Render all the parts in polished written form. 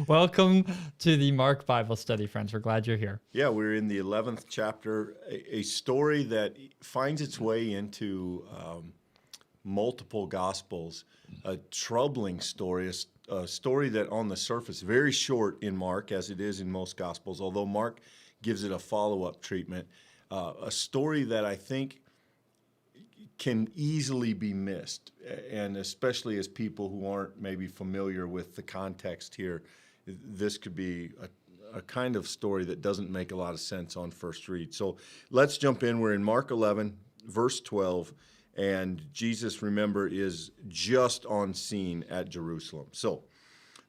Welcome to the Mark Bible Study, friends. We're glad you're here. Yeah, we're in the 11th chapter, a story that finds its way into multiple Gospels, a troubling story, a story that on the surface, very short in Mark, as it is in most Gospels, although Mark gives it a follow-up treatment, a story that I think can easily be missed, and especially as people who aren't maybe familiar with the context here, this could be a kind of story that doesn't make a lot of sense on first read. So let's jump in. We're in Mark 11, verse 12, and Jesus, remember, is just on scene at Jerusalem. So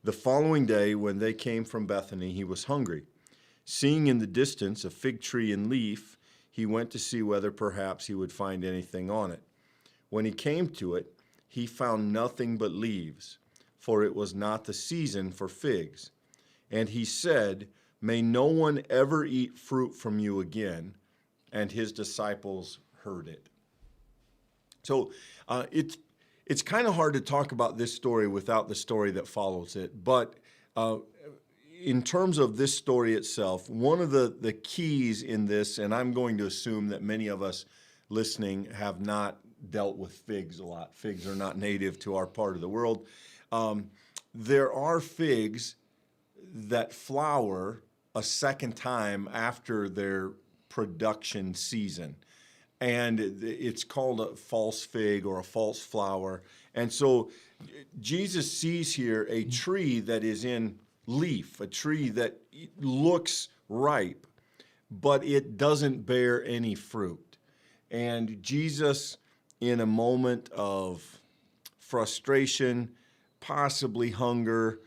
the following day, when they came from Bethany, he was hungry. Seeing in the distance a fig tree in leaf, he went to see whether perhaps he would find anything on it. When he came to it, he found nothing but leaves, for it was not the season for figs. And he said, "May no one ever eat fruit from you again." And his disciples heard it. So it's kind of hard to talk about this story without the story that follows it. But in terms of this story itself, one of the keys in this, and I'm going to assume that many of us listening have not dealt with figs a lot. Figs are not native to our part of the world. There are figs that flower a second time after their production season. And it's called a false fig or a false flower. And so Jesus sees here a tree that is in leaf, a tree that looks ripe, but it doesn't bear any fruit. And Jesus, in a moment of frustration, possibly hunger,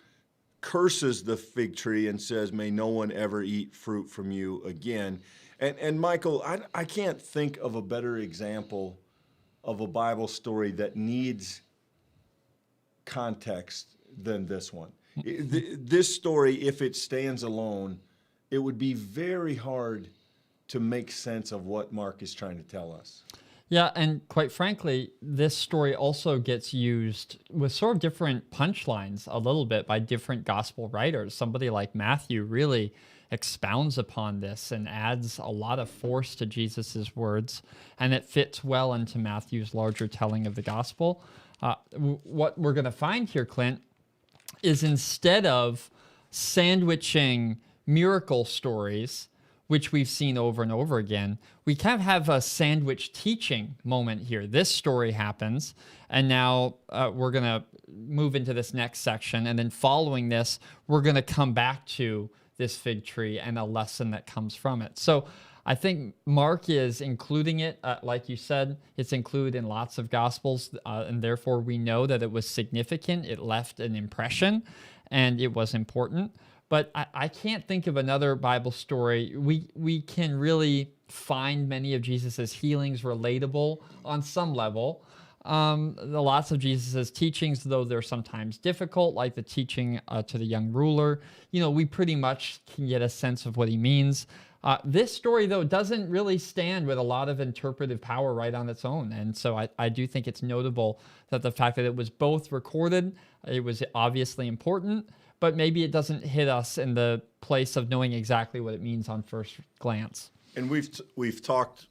curses the fig tree and says, "May no one ever eat fruit from you again." And Michael, I can't think of a better example of a Bible story that needs context than this one. This story, if it stands alone, it would be very hard to make sense of what Mark is trying to tell us. Yeah, and quite frankly, this story also gets used with sort of different punchlines a little bit by different gospel writers. Somebody like Matthew really expounds upon this and adds a lot of force to Jesus's words, and it fits well into Matthew's larger telling of the gospel. What we're going to find here, Clint, is instead of sandwiching miracle stories, which we've seen over and over again, we kind of have a sandwich teaching moment here. This story happens, and now we're going to move into this next section, and then following this, we're going to come back to this fig tree and a lesson that comes from it. So I think Mark is including it, like you said, it's included in lots of Gospels, and therefore we know that it was significant. It left an impression, and it was important. But I can't think of another Bible story. We can really find many of Jesus's healings relatable on some level. Lots of Jesus's teachings, though they're sometimes difficult, like the teaching to the young ruler, we pretty much can get a sense of what he means. This story, though, doesn't really stand with a lot of interpretive power right on its own. And so I do think it's notable that the fact that it was both recorded, it was obviously important, but maybe it doesn't hit us in the place of knowing exactly what it means on first glance. And we've talked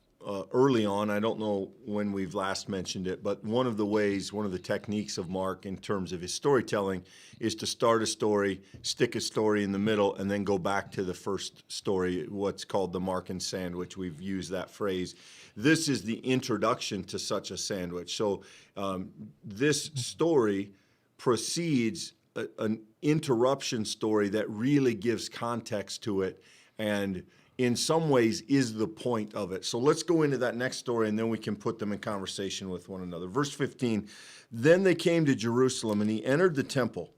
early on, I don't know when we've last mentioned it, but one of the techniques of Mark in terms of his storytelling is to start a story, stick a story in the middle, and then go back to the first story, what's called the Markan sandwich. We've used that phrase. This is the introduction to such a sandwich. So this story precedes an interruption story that really gives context to it and in some ways is the point of it. So let's go into that next story and then we can put them in conversation with one another. Verse 15, then they came to Jerusalem and he entered the temple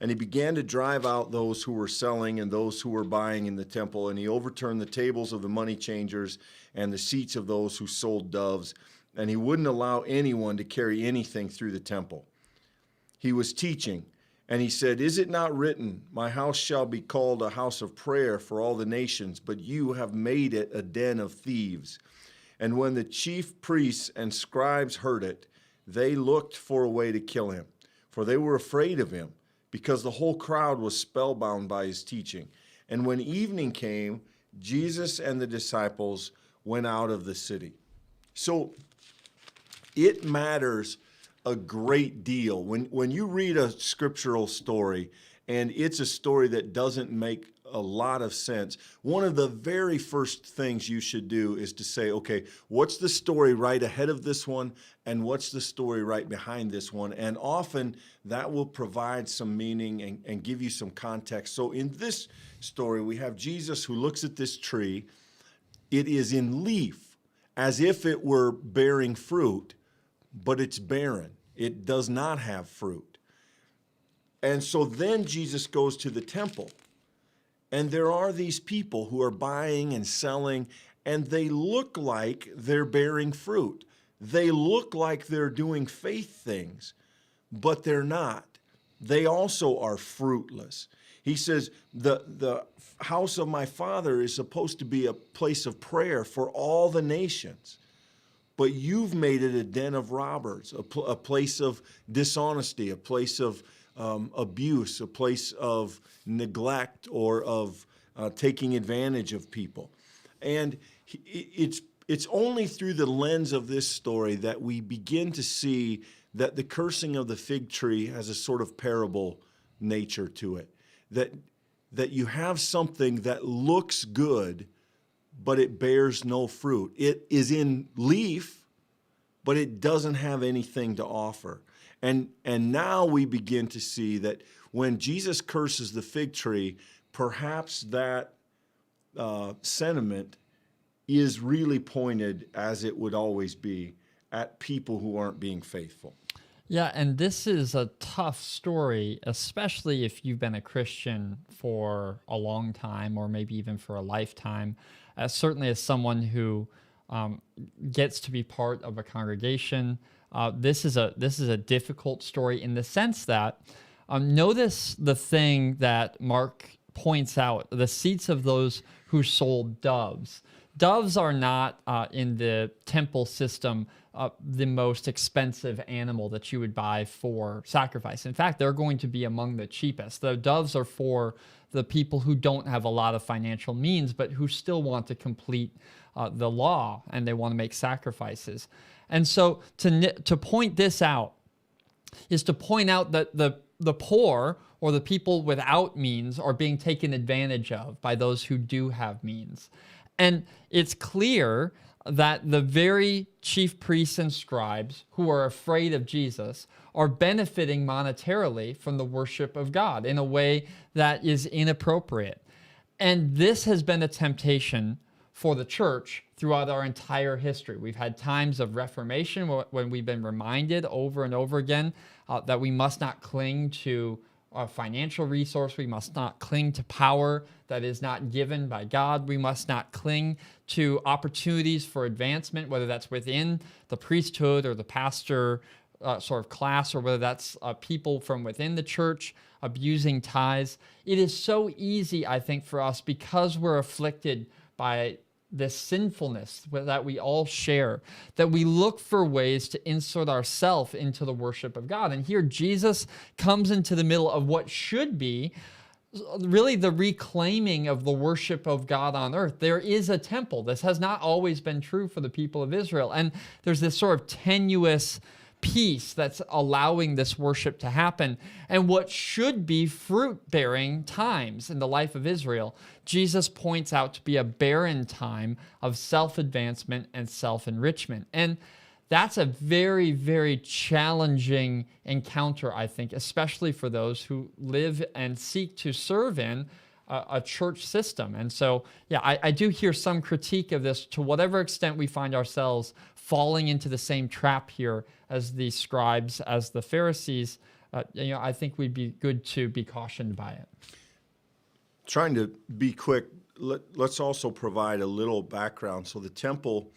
and he began to drive out those who were selling and those who were buying in the temple, and he overturned the tables of the money changers and the seats of those who sold doves, and he wouldn't allow anyone to carry anything through the temple. He was teaching, and he said, "Is it not written, my house shall be called a house of prayer for all the nations, but you have made it a den of thieves?" And when the chief priests and scribes heard it, they looked for a way to kill him, for they were afraid of him, because the whole crowd was spellbound by his teaching. And when evening came, Jesus and the disciples went out of the city. So it matters a great deal. When you read a scriptural story, and it's a story that doesn't make a lot of sense, one of the very first things you should do is to say, okay, what's the story right ahead of this one, and what's the story right behind this one? And often that will provide some meaning and give you some context. So in this story, we have Jesus who looks at this tree. It is in leaf, as if it were bearing fruit, but it's barren. It does not have fruit. And so then Jesus goes to the temple. And there are these people who are buying and selling, and they look like they're bearing fruit. They look like they're doing faith things, but they're not. They also are fruitless. He says, the house of my Father is supposed to be a place of prayer for all the nations, but you've made it a den of robbers, a place of dishonesty, a place of abuse, a place of neglect or of taking advantage of people. And it's only through the lens of this story that we begin to see that the cursing of the fig tree has a sort of parable nature to it. That you have something that looks good, but it bears no fruit. It is in leaf, but it doesn't have anything to offer. And now we begin to see that when Jesus curses the fig tree, perhaps that sentiment is really pointed, as it would always be, at people who aren't being faithful. Yeah, and this is a tough story, especially if you've been a Christian for a long time or maybe even for a lifetime. Certainly as someone who gets to be part of a congregation, this is a difficult story in the sense that notice the thing that Mark points out, the seats of those who sold doves. Doves are not in the temple system the most expensive animal that you would buy for sacrifice. In fact, they're going to be among the cheapest. The doves are for the people who don't have a lot of financial means, but who still want to complete the law and they want to make sacrifices. And so to point this out is to point out that the poor or the people without means are being taken advantage of by those who do have means. And it's clear that the very chief priests and scribes who are afraid of Jesus are benefiting monetarily from the worship of God in a way that is inappropriate. And this has been a temptation for the church throughout our entire history. We've had times of reformation when we've been reminded over and over again that we must not cling to a financial resource. We must not cling to power that is not given by God. We must not cling to opportunities for advancement, whether that's within the priesthood or the pastor sort of class, or whether that's people from within the church abusing tithes. It is so easy, I think, for us, because we're afflicted by this sinfulness that we all share, that we look for ways to insert ourselves into the worship of God. And here Jesus comes into the middle of what should be really the reclaiming of the worship of God on earth. There is a temple. This has not always been true for the people of Israel. And there's this sort of tenuous peace that's allowing this worship to happen. And what should be fruit-bearing times in the life of Israel, Jesus points out to be a barren time of self-advancement and self-enrichment. And that's a very, very challenging encounter, I think, especially for those who live and seek to serve in a church system. And so, yeah, I do hear some critique of this to whatever extent we find ourselves falling into the same trap here as the scribes, as the Pharisees. I think we'd be good to be cautioned by it. Trying to be quick, let's also provide a little background. So the temple,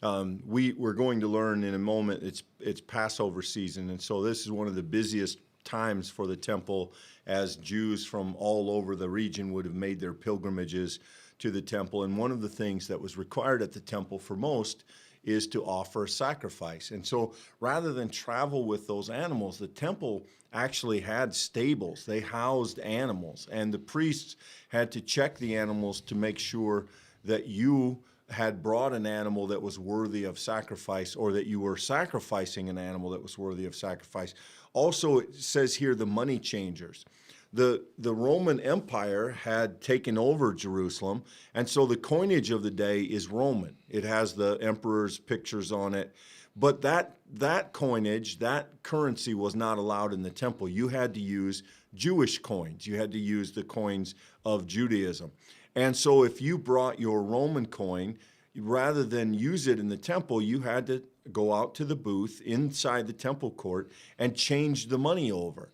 we're going to learn in a moment, it's Passover season, and so this is one of the busiest times for the temple, as Jews from all over the region would have made their pilgrimages to the temple. And one of the things that was required at the temple for most is to offer a sacrifice. And so rather than travel with those animals, the temple actually had stables. They housed animals, and the priests had to check the animals to make sure that you had brought an animal that was worthy of sacrifice, or that you were sacrificing an animal that was worthy of sacrifice. Also, it says here the money changers. The Roman Empire had taken over Jerusalem, and so the coinage of the day is Roman. It has the emperor's pictures on it. But that coinage, that currency was not allowed in the temple. You had to use Jewish coins. You had to use the coins of Judaism. And so if you brought your Roman coin, rather than use it in the temple, you had to go out to the booth inside the temple court and change the money over.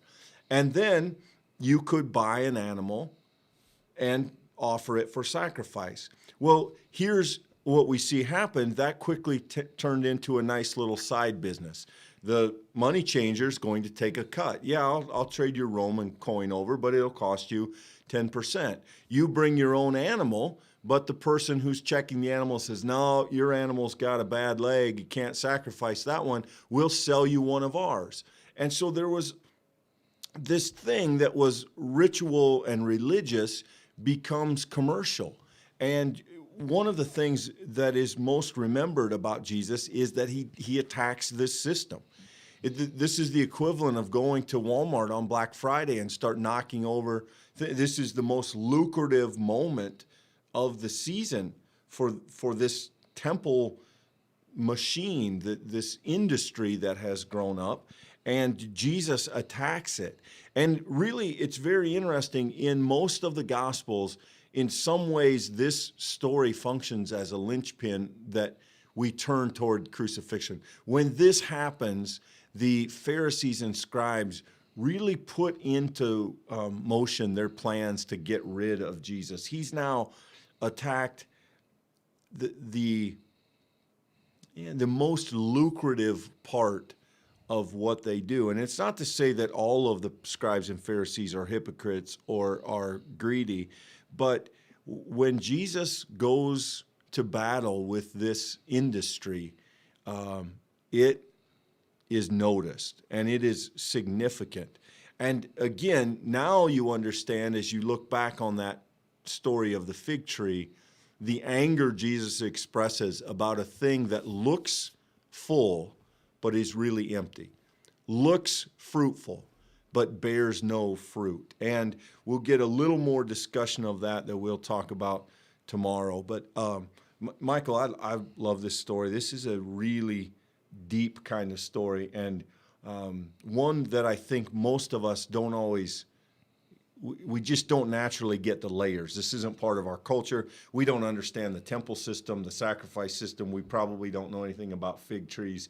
And then you could buy an animal and offer it for sacrifice. Well, here's what we see happen. That quickly turned into a nice little side business. The money changer's going to take a cut. Yeah, I'll trade your Roman coin over, but it'll cost you 10%. You bring your own animal, but the person who's checking the animal says, no, your animal's got a bad leg. You can't sacrifice that one. We'll sell you one of ours. And so there was this thing that was ritual and religious becomes commercial. And one of the things that is most remembered about Jesus is that he attacks this system. This is the equivalent of going to Walmart on Black Friday and start knocking over. This is the most lucrative moment of the season for this temple machine, this industry that has grown up, and Jesus attacks it. And really, it's very interesting. In most of the Gospels, in some ways, this story functions as a linchpin that we turn toward crucifixion. When this happens, the Pharisees and scribes really put into motion their plans to get rid of Jesus. He's now attacked the most lucrative part of what they do. And it's not to say that all of the scribes and Pharisees are hypocrites or are greedy, but when Jesus goes to battle with this industry, it is noticed and it is significant. And again, now you understand, as you look back on that story of the fig tree, the anger Jesus expresses about a thing that looks full but is really empty, looks fruitful but bears no fruit. And we'll get a little more discussion of that we'll talk about tomorrow. But Michael, I love this story. This is a really deep kind of story, and one that I think most of us don't always, we just don't naturally get the layers. This isn't part of our culture. We don't understand the temple system, the sacrifice system. We probably don't know anything about fig trees.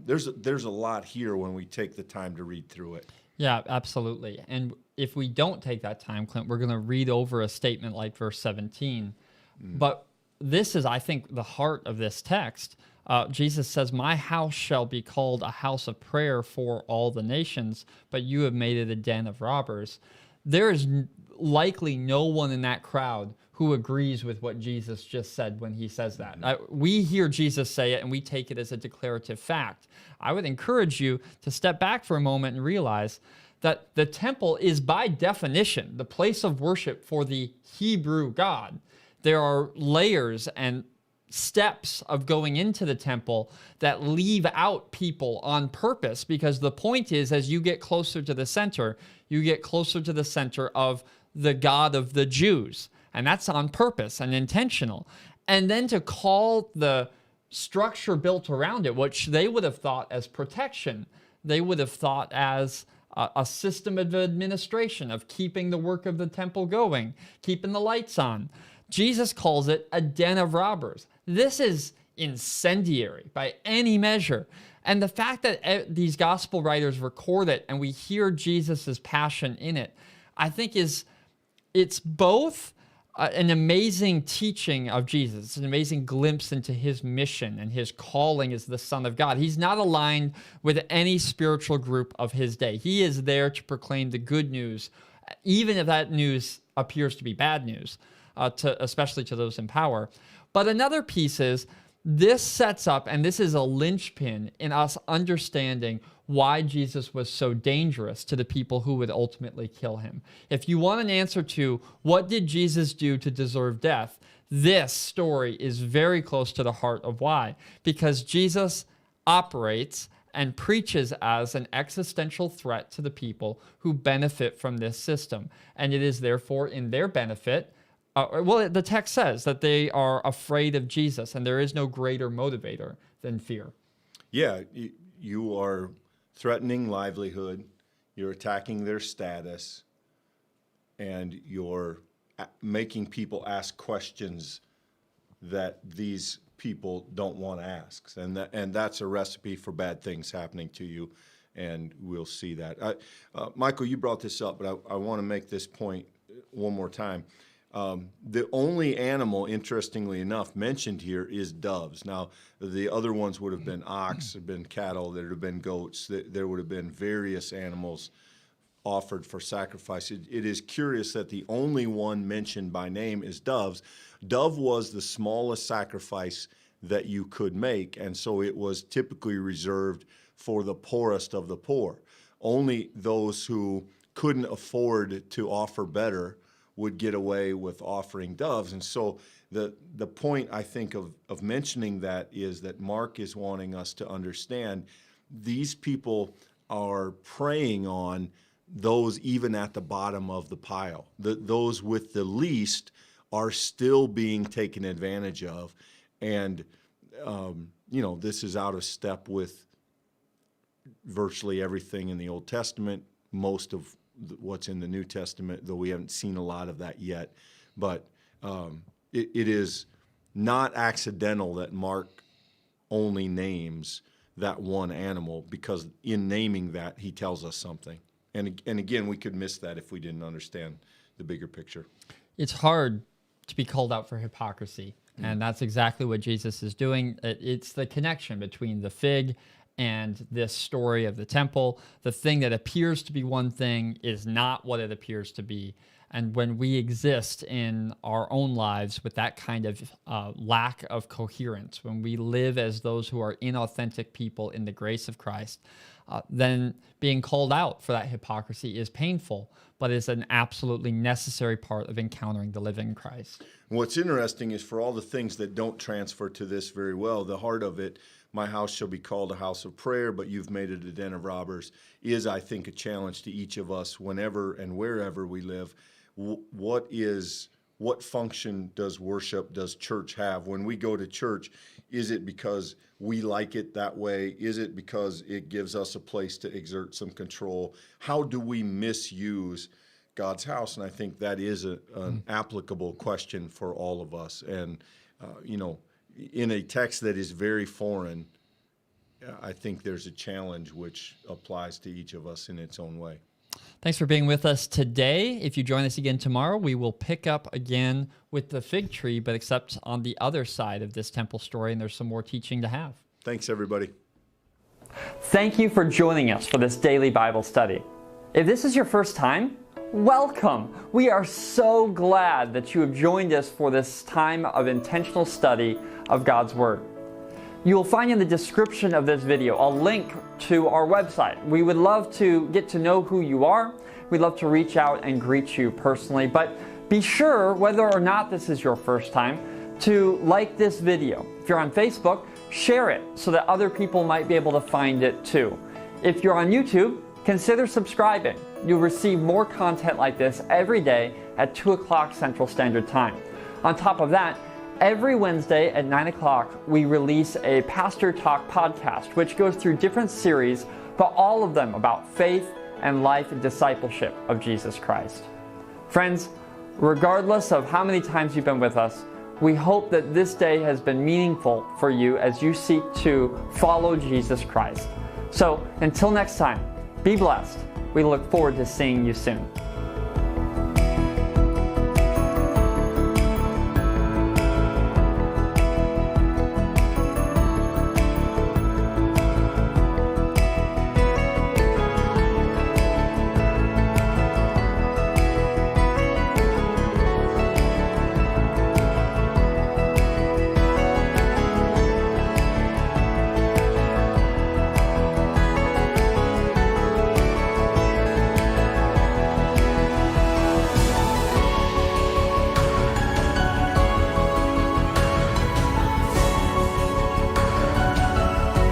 There's a lot here when we take the time to read through it. Yeah, absolutely. And if we don't take that time, Clint, we're going to read over a statement like verse 17. But this is, I think, the heart of this text. Jesus says, my house shall be called a house of prayer for all the nations, but you have made it a den of robbers. There is likely no one in that crowd who agrees with what Jesus just said when he says that. We hear Jesus say it and we take it as a declarative fact. I would encourage you to step back for a moment and realize that the temple is by definition the place of worship for the Hebrew God. There are layers and steps of going into the temple that leave out people on purpose, because the point is, as you get closer to the center, you get closer to the center of the God of the Jews. And that's on purpose and intentional. And then to call the structure built around it, which they would have thought as protection, they would have thought as a system of administration, of keeping the work of the temple going, keeping the lights on. Jesus calls it a den of robbers. This is incendiary by any measure. And the fact that these gospel writers record it and we hear Jesus's passion in it, I think it's both an amazing teaching of Jesus. It's an amazing glimpse into his mission and his calling as the Son of God. He's not aligned with any spiritual group of his day. He is there to proclaim the good news, even if that news appears to be bad news, especially to those in power. But another piece is This sets up, and this is a linchpin in us understanding why Jesus was so dangerous to the people who would ultimately kill him. If you want an answer to what did Jesus do to deserve death, this story is very close to the heart of why. Because Jesus operates and preaches as an existential threat to the people who benefit from this system. And it is therefore in their benefit. The text says that they are afraid of Jesus, and there is no greater motivator than fear. Yeah, you are threatening livelihood, you're attacking their status, and you're making people ask questions that these people don't want to ask. And that's a recipe for bad things happening to you, and we'll see that. Michael, you brought this up, but I want to make this point one more time. The only animal, interestingly enough, mentioned here is doves. Now, the other ones would have been ox, have been cattle, there would have been goats, there would have been various animals offered for sacrifice. It is curious that the only one mentioned by name is doves. Dove was the smallest sacrifice that you could make, and so it was typically reserved for the poorest of the poor. Only those who couldn't afford to offer better would get away with offering doves. And so the point, I think, of mentioning that is that Mark is wanting us to understand these people are preying on those even at the bottom of the pile. Those with the least are still being taken advantage of. And, this is out of step with virtually everything in the Old Testament, most of what's in the New Testament, though we haven't seen a lot of that yet. But it is not accidental that Mark only names that one animal, because in naming that, he tells us something. And again, we could miss that if we didn't understand the bigger picture. It's hard to be called out for hypocrisy, and that's exactly what Jesus is doing. It's the connection between the fig and this story of the temple. The thing that appears to be one thing is not what it appears to be. And when we exist in our own lives with that kind of lack of coherence, when we live as those who are inauthentic people in the grace of Christ, then being called out for that hypocrisy is painful, but is an absolutely necessary part of encountering the living Christ. What's interesting is for all the things that don't transfer to this very well, the heart of it, my house shall be called a house of prayer, but you've made it a den of robbers, is, I think, a challenge to each of us whenever and wherever we live. What function does worship, does church have? When we go to church, is it because we like it that way? Is it because it gives us a place to exert some control? How do we misuse God's house? And I think that is an applicable question for all of us. And, in a text that is very foreign, I think there's a challenge which applies to each of us in its own way. Thanks for being with us today. If you join us again tomorrow, we will pick up again with the fig tree, but except on the other side of this temple story, and there's some more teaching to have. Thanks, everybody. Thank you for joining us for this daily Bible study. If this is your first time, welcome. We are so glad that you have joined us for this time of intentional study of God's Word. You will find in the description of this video a link to our website. We would love to get to know who you are. We'd love to reach out and greet you personally, but be sure, whether or not this is your first time, to like this video. If you're on Facebook, share it so that other people might be able to find it too. If you're on YouTube, consider subscribing. You'll receive more content like this every day at 2 o'clock Central Standard Time. On top of that, every Wednesday at 9 o'clock, we release a Pastor Talk podcast, which goes through different series, but all of them about faith and life and discipleship of Jesus Christ. Friends, regardless of how many times you've been with us, we hope that this day has been meaningful for you as you seek to follow Jesus Christ. So until next time, be blessed. We look forward to seeing you soon.